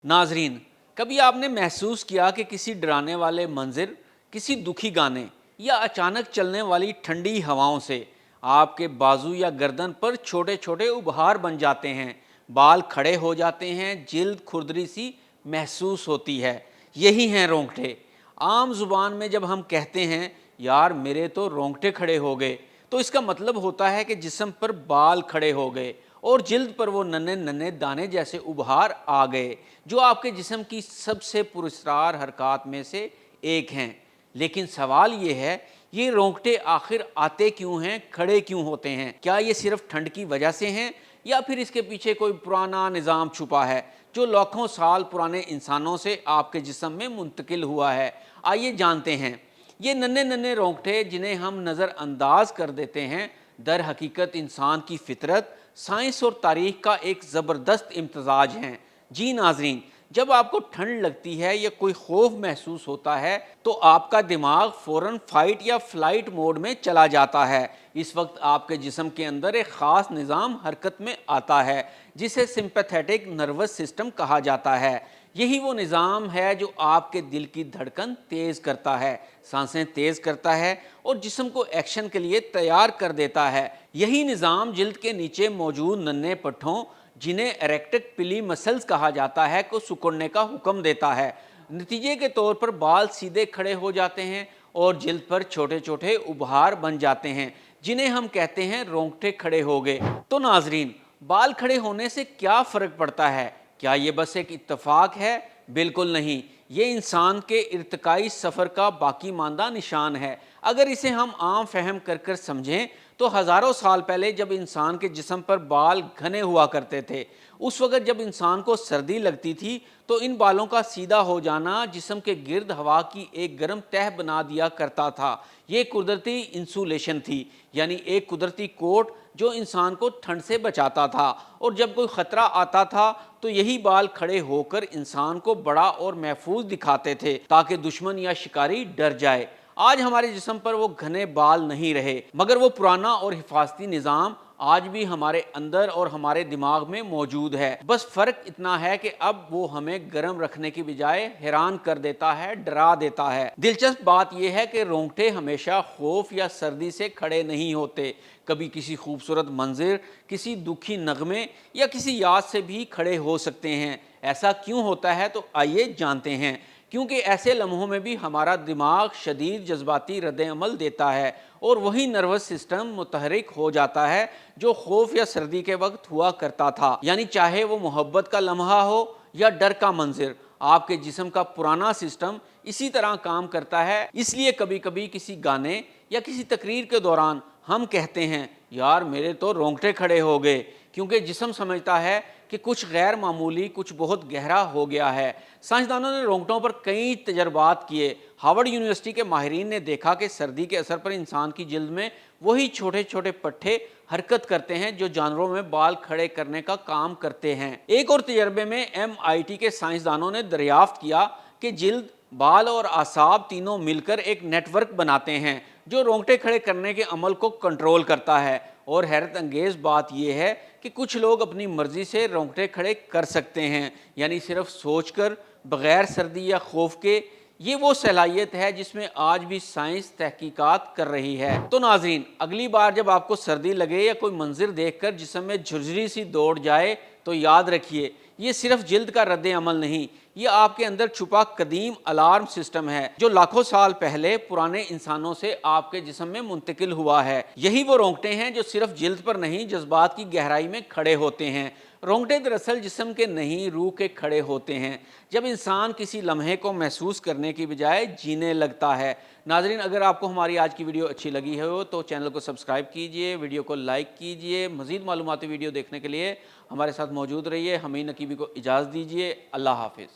नाजरीन, कभी आपने महसूस किया कि किसी डराने वाले मंजर, किसी दुखी गाने या अचानक चलने वाली ठंडी हवाओं से आपके बाजू या गर्दन पर छोटे छोटे उभार बन जाते हैं, बाल खड़े हो जाते हैं, जिल्द खुरदरी सी महसूस होती है। यही हैं रोंगटे। आम जुबान में जब हम कहते हैं यार मेरे तो रोंगटे खड़े हो गए, तो इसका मतलब होता है कि जिस्म पर बाल खड़े हो गए और जिल्द पर वो नन्हे नन्हे दाने जैसे उभार आ गए, जो आपके जिस्म की सबसे पुरस्कार हरकत में से एक हैं। लेकिन सवाल ये है, ये रोंगटे आखिर आते क्यों हैं, खड़े क्यों होते हैं? क्या ये सिर्फ ठंड की वजह से हैं या फिर इसके पीछे कोई पुराना निज़ाम छुपा है जो लाखों साल पुराने इंसानों से आपके जिस्म में मुंतकिल हुआ है? आइए जानते हैं। ये नन्हे नन्हे रोंगटे जिन्हें हम नज़रअंदाज कर देते हैं, दर हकीकत इंसान की फितरत, साइंस और तारीख का एक ज़बरदस्त इम्तजाज हैं। जी नाजरीन, जब आपको ठंड लगती है या कोई खौफ महसूस होता है तो आपका दिमाग फ़ौरन फाइट या फ्लाइट मोड में चला जाता है। इस वक्त आपके जिस्म के अंदर एक ख़ास निज़ाम हरकत में आता है जिसे सिंपैथेटिक नर्वस सिस्टम कहा जाता है। यही वो निज़ाम है जो आपके दिल की धड़कन तेज़ करता है, सांसें तेज़ करता है और जिस्म को एक्शन के लिए तैयार कर देता है। यही निज़ाम जिल्द के नीचे मौजूद नन्हे पट्ठों, जिन्हें एरेक्टक पिली मसल्स कहा जाता है, को सिकुड़ने का हुक्म देता है। नतीजे के तौर पर बाल सीधे खड़े हो जाते हैं और जिल्द पर छोटे छोटे उभार बन जाते हैं, जिन्हें हम कहते हैं रोंगटे खड़े हो गए। तो नाजरीन, बाल खड़े होने से क्या फ़र्क पड़ता है? क्या ये बस एक इत्तेफाक है? बिल्कुल नहीं, ये इंसान के इर्तिकाई सफ़र का बाकी मानदा निशान है। अगर इसे हम आम फहम कर कर समझें तो हज़ारों साल पहले जब इंसान के जिस्म पर बाल घने हुआ करते थे, उस वक़्त जब इंसान को सर्दी लगती थी तो इन बालों का सीधा हो जाना जिस्म के गिर्द हवा की एक गर्म तह बना दिया करता था। ये कुदरती इंसुलेशन थी, यानी एक कुदरती कोट जो इंसान को ठंड से बचाता था। और जब कोई ख़तरा आता था तो यही बाल खड़े होकर इंसान को बड़ा और महफूज दिखाते थे ताकि दुश्मन या शिकारी डर जाए। आज हमारे जिस्म पर वो घने बाल नहीं रहे, मगर वो पुराना और हिफाजती निज़ाम आज भी हमारे अंदर और हमारे दिमाग में मौजूद है। बस फ़र्क इतना है कि अब वो हमें गर्म रखने की बजाय हैरान कर देता है, डरा देता है। दिलचस्प बात यह है कि रोंगटे हमेशा खौफ या सर्दी से खड़े नहीं होते। कभी किसी खूबसूरत मंजर, किसी दुखी नगमे या किसी याद से भी खड़े हो सकते हैं। ऐसा क्यों होता है? तो आइए जानते हैं। क्योंकि ऐसे लम्हों में भी हमारा दिमाग शदीद जज्बाती रद्द-ए-अमल देता है और वही नर्वस सिस्टम मुतहरिक हो जाता है जो खौफ या सर्दी के वक्त हुआ करता था। यानी चाहे वो मोहब्बत का लम्हा हो या डर का मंजर, आपके जिस्म का पुराना सिस्टम इसी तरह काम करता है। इसलिए कभी कभी किसी गाने या किसी तकरीर के दौरान हम कहते हैं यार मेरे तो रोंगटे खड़े हो गए, क्योंकि जिस्म समझता है कि कुछ गैर मामूली, कुछ बहुत गहरा हो गया है। साइंसदानों ने रोंगटों पर कई तजर्बात किए। हार्वर्ड यूनिवर्सिटी के माहिरीन ने देखा कि सर्दी के असर पर इंसान की जिल्द में वही छोटे छोटे पट्टे हरकत करते हैं जो जानवरों में बाल खड़े करने का काम करते हैं। एक और तजर्बे में MIT के साइंसदानों ने दरियाफ्त किया कि जिल्द, बाल और आसाब तीनों मिलकर एक नेटवर्क बनाते हैं जो रोंगटे खड़े करने के अमल को कंट्रोल करता है। और हैरत अंगेज़ बात यह है कि कुछ लोग अपनी मर्जी से रोंगटे खड़े कर सकते हैं, यानी सिर्फ सोचकर, बग़ैर सर्दी या खौफ के। ये वो सलाहियत है जिसमें आज भी साइंस तहकीकात कर रही है। तो नाज़रीन, अगली बार जब आपको सर्दी लगे या कोई मंजिर देखकर जिस्म में झुरझुरी सी दौड़ जाए तो याद रखिए, ये सिर्फ जिल्द का रद्द अमल नहीं, ये आपके अंदर छुपा कदीम अलार्म सिस्टम है जो लाखों साल पहले पुराने इंसानों से आपके जिस्म में मुंतकिल हुआ है। यही वो रोंगटे हैं जो सिर्फ जिल्द पर नहीं, जज्बात की गहराई में खड़े होते हैं। रोंगटे दरअसल जिस्म के नहीं, रूह के खड़े होते हैं जब इंसान किसी लम्हे को महसूस करने की बजाय जीने लगता है। नाज़रीन, अगर आपको हमारी आज की वीडियो अच्छी लगी हो तो चैनल को सब्सक्राइब कीजिए, वीडियो को लाइक कीजिए। मज़ीद मालूमाती वीडियो देखने के लिए हमारे साथ मौजूद रहिए। हमीद नकीबी को इजाज़त दीजिए। अल्लाह हाफ़िज़।